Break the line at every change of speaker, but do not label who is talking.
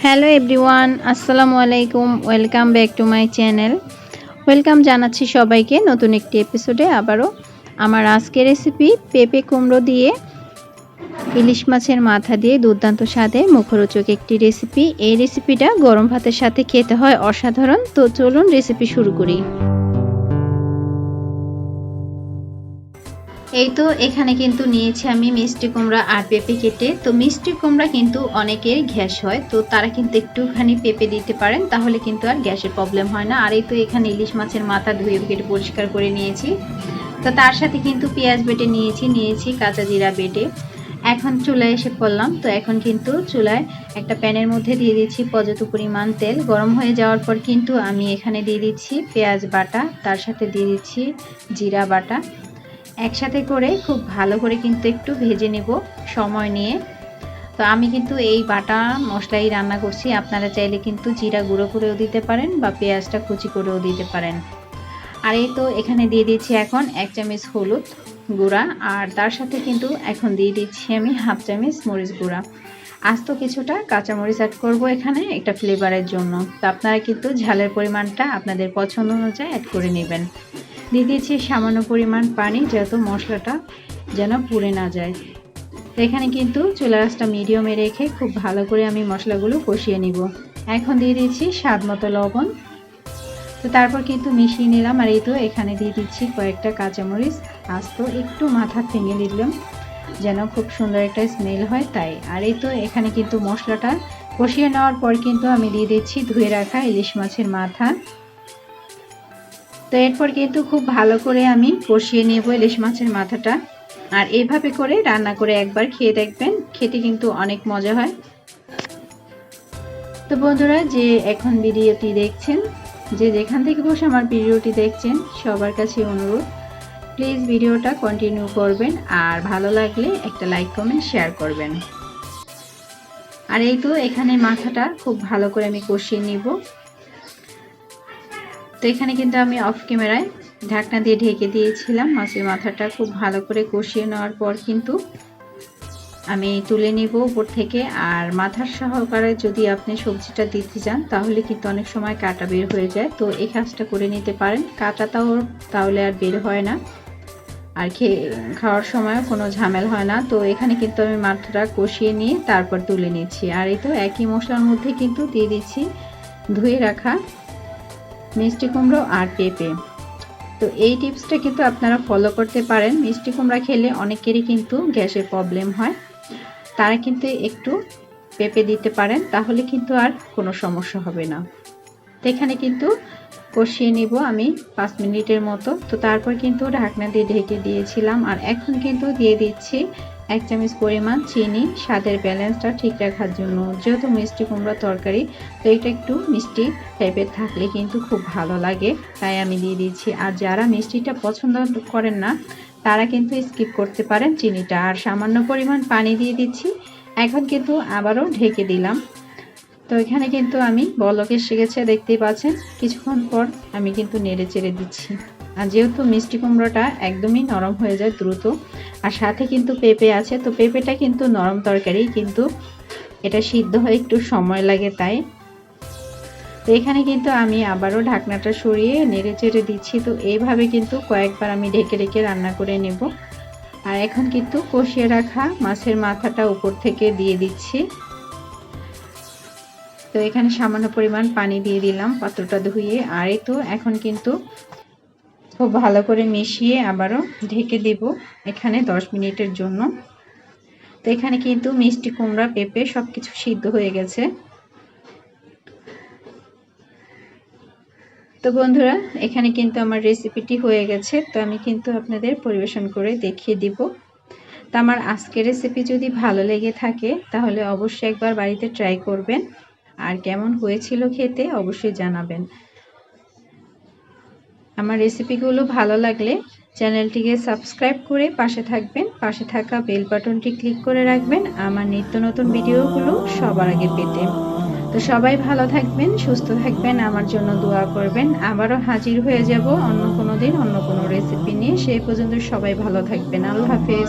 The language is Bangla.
হ্যালো এভরিওয়ান, আসসালামু আলাইকুম। Welcome back to my channel. Welcome জানাচ্ছি সবাইকে নতুন একটি এপিসোডে আবারও। আমার আজকের রেসিপি পেঁপে কুমড়ো দিয়ে ইলিশ মাছের মাথা দিয়ে দুর্দান্ত স্বাদে মুখরোচক একটি রেসিপি। এই রেসিপিটা গরম ভাতের সাথে খেতে হয় অসাধারণ। তো চলুন রেসিপি শুরু করি। এই তো এখানে কিন্তু নিয়েছি আমি মিষ্টি কুমড়া আর পেঁপে কেটে। তো মিষ্টি কুমড়া কিন্তু অনেকের গ্যাস হয়, তো তারা কিন্তু একটুখানি পেঁপে দিতে পারেন, তাহলে কিন্তু আর গ্যাসের প্রবলেম হয় না। আর এই তো এখানে ইলিশ মাছের মাথা ধুয়ে কেটে পরিষ্কার করে নিয়েছি। তো তার সাথে কিন্তু পেঁয়াজ বেটে নিয়েছি কাঁচা জিরা বেটে। এখন চুলায় এসে পড়লাম। তো এখন কিন্তু চুলায় একটা প্যানের মধ্যে দিয়ে দিচ্ছি পর্যাপ্ত পরিমাণ তেল। গরম হয়ে যাওয়ার পর কিন্তু আমি এখানে দিয়ে দিচ্ছি পেঁয়াজ বাটা, তার সাথে দিয়ে দিচ্ছি জিরা বাটা। একসাথে করে খুব ভালো করে কিন্তু একটু ভেজে নেব সময় নিয়ে। তো আমি কিন্তু এই বাটা মশলাই রান্না করছি, আপনারা চাইলে কিন্তু জিরা গুঁড়ো করেও দিতে পারেন বা পেঁয়াজটা কুচি করেও দিতে পারেন। আর এই তো এখানে দিয়ে দিচ্ছি এখন 1 চামচ হলুদ গুঁড়া, আর তার সাথে কিন্তু এখন দিয়ে দিচ্ছি আমি 1/2 চামচ মরিচ গুঁড়া। আস্ত কিছুটা কাঁচামরিচ অ্যাড করব এখানে একটা ফ্লেভারের জন্য। তো আপনারা কিন্তু ঝালের পরিমাণটা আপনাদের পছন্দ অনুযায়ী অ্যাড করে নেবেন। দিয়ে দিয়েছি সামান্য পরিমাণ পানি, যাতে মশলাটা যেন পুড়ে না যায়। তো এখানে কিন্তু চুলার আঁচটা মিডিয়ামে রেখে খুব ভালো করে আমি মশলাগুলো কষিয়ে নিব। এখন দিয়ে দিচ্ছি স্বাদ মতো লবণ। তো তারপর কিন্তু মিশিয়ে নিলাম। আর এই তো এখানে দিয়ে দিচ্ছি কয়েকটা কাঁচামরিচ আস্ত একটু মাথা ভেঙে দিলাম, যেন খুব সুন্দর একটা স্মেল হয় তাই। আর এই তো এখানে কিন্তু মশলাটা কষিয়ে নেওয়ার পর কিন্তু আমি দিয়ে দিচ্ছি ধুয়ে রাখা ইলিশ মাছের মাথা। তো এরপর কিন্তু খুব ভালো করে আমি কষিয়ে নেব ইলিশ মাছের মাথাটা। আর এইভাবে করে রান্না করে একবার খেয়ে দেখবেন, খেতে কিন্তু অনেক মজা হয়। তো বন্ধুরা, যে এখন ভিডিওটি দেখছেন, যে যেখান থেকে বসে আমার ভিডিওটি দেখছেন, সবার কাছে অনুরোধ, প্লিজ ভিডিওটা কন্টিনিউ করবেন, আর ভালো লাগলে একটা লাইক কমেন্ট শেয়ার করবেন। আর এই তো এখানে মাথাটা খুব ভালো করে আমি কষিয়ে নিব। তো এখানে কিন্তু আমি অফ ক্যামেরায় ঢাকনা দিয়ে ঢেকে দিয়েছিলাম। মাছের মাথাটা খুব ভালো করে কষিয়ে নেওয়ার পর কিন্তু আমি তুলে নিব উপর থেকে। আর মাথার সহকারে যদি আপনি সবজিটা দিতে চান, তাহলে কিন্তু অনেক সময় কাঁটা বের হয়ে যায়। তো এই কাজটা করে নিতে পারেন, কাঁটাটাও তাহলে আর বের হয় না, আর খাওয়ার সময় কোনো ঝামেলা হয় না। তো এখানে কিন্তু আমি মাথাটা কষিয়ে নিয়ে তারপর তুলে নিচ্ছি। আর এই তো একই মশলার মধ্যে কিন্তু দিয়ে দিচ্ছি ধুয়ে রাখা মিষ্টি কুমড়ো আর পেঁপে। তো এই টিপসটা কিন্তু আপনারা ফলো করতে পারেন। মিষ্টি কুমড়া খেলে অনেকেরই কিন্তু গ্যাসের প্রবলেম হয়, তারা কিন্তু একটু পেঁপে দিতে পারেন, তাহলে কিন্তু আর কোনো সমস্যা হবে না। তো এখানে কিন্তু কষিয়ে নিব আমি 5 মিনিটের মতো। তো তারপর কিন্তু ঢাকনা দিয়ে ঢেকে দিয়েছিলাম। আর এখন কিন্তু দিয়ে দিচ্ছি 1 চামচ পরিমাণ চিনি, স্বাদের ব্যালেন্সটা ঠিক রাখার জন্য। যেহেতু মিষ্টি কুমড়া তরকারি, তো এটা একটু মিষ্টি টাইপের থাকলে কিন্তু খুব ভালো লাগে, তাই আমি দিয়ে দিচ্ছি। আর যারা মিষ্টিটা পছন্দ করেন না, তারা কিন্তু স্কিপ করতে পারেন চিনিটা। আর সামান্য পরিমাণ পানি দিয়ে দিচ্ছি। এখন কিন্তু আবারও ঢেকে দিলাম। তো এখানে কিন্তু আমি বলক এসে গেছে, দেখতেই পাচ্ছেন। কিছুক্ষণ পর আমি কিন্তু নেড়ে চেড়ে দিচ্ছি। আর যেহেতু মিষ্টি কুমড়োটা একদমই নরম হয়ে যায় দ্রুত, আর সাথে কিন্তু পেঁপে আছে, তো পেঁপেটা কিন্তু নরম তরকারি, কিন্তু এটা সিদ্ধ হয়ে একটু সময় লাগে তাই। তো এখানে কিন্তু আমি আবারও ঢাকনাটা সরিয়ে নেড়ে চেড়ে দিচ্ছি। তো এইভাবে কিন্তু কয়েকবার আমি ঢেকে ঢেকে রান্না করে নেব। আর এখন কিন্তু কষিয়ে রাখা মাছের মাথাটা উপর থেকে দিয়ে দিচ্ছি। তো এখানে সামান্য পরিমাণ পানি দিয়ে দিলাম পাত্রটা ধুয়ে। আর এই তো এখন কিন্তু খুব ভালো করে মিশিয়ে আবারও ঢেকে দেব এখানে 10 মিনিটের জন্য। তো এখানে কিন্তু মিষ্টি কুমড়া পেঁপে সবকিছু সিদ্ধ হয়ে গেছে। তো বন্ধুরা, এখানে কিন্তু আমার রেসিপিটি হয়ে গেছে। তো আমি কিন্তু আপনাদের পরিবেশন করে দেখিয়ে দিব। তো আমার আজকের রেসিপি যদি ভালো লেগে থাকে, তাহলে অবশ্যই একবার বাড়িতে ট্রাই করবেন। আর কেমন হয়েছিল খেতে অবশ্যই জানাবেন। আমার রেসিপিগুলো ভালো লাগলে চ্যানেলটিকে সাবস্ক্রাইব করে পাশে থাকবেন। পাশে থাকা বেল বাটনটি ক্লিক করে রাখবেন আমার নিত্য নতুন ভিডিওগুলো সবার আগে পেতে। তো সবাই ভালো থাকবেন, সুস্থ থাকবেন, আমার জন্য দোয়া করবেন। আবারও হাজির হয়ে যাব অন্য কোনো দিন অন্য কোনো রেসিপি নিয়ে। সেই পর্যন্ত সবাই ভালো থাকবেন। আল্লাহ হাফেজ।